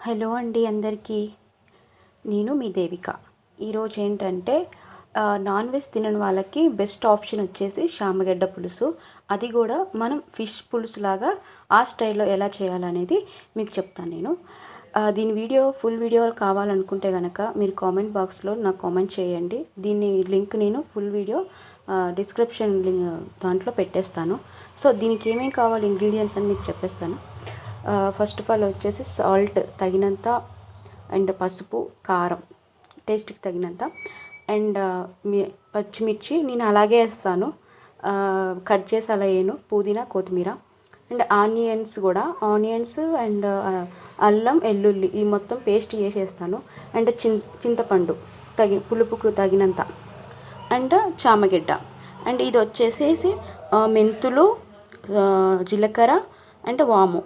Hello అండి అందరికీ. నేను మీ దేవిక. ఈరోజు ఏంటంటే నాన్ వెజ్ తినని వాళ్ళకి బెస్ట్ ఆప్షన్ వచ్చేసి చామగడ్డ పులుసు. అది కూడా మనం ఫిష్ పులుసు లాగా ఆ స్టైల్లో ఎలా చేయాలనేది మీకు చెప్తాను నేను. దీని ఫుల్ వీడియో కావాలనుకుంటే కనుక మీరు కామెంట్ బాక్స్లో నాకు కామెంట్ చేయండి. దీని లింక్ నేను ఫుల్ వీడియో డిస్క్రిప్షన్ దాంట్లో పెట్టేస్తాను. సో దీనికి ఏమేమి కావాలి ఇంగ్రీడియంట్స్ అని మీకు చెప్పేస్తాను. ఫస్ట్ ఆఫ్ ఆల్ వచ్చేసి సాల్ట్ తగినంత, అండ్ పసుపు, కారం టేస్ట్కి తగినంత, అండ్ పచ్చిమిర్చి నేను అలాగే వేస్తాను, కట్ చేసి అలా వేయను, పుదీనా, కొత్తిమీర, అండ్ ఆనియన్స్ అండ్ అల్లం, వెల్లుల్లి ఈ మొత్తం పేస్ట్ చేసేస్తాను. అండ్ చింతపండు పులుపుకు తగినంత, అండ్ చామగడ్డ, అండ్ ఇది వచ్చేసేసి మెంతులు, జీలకర్ర అండ్ వాము.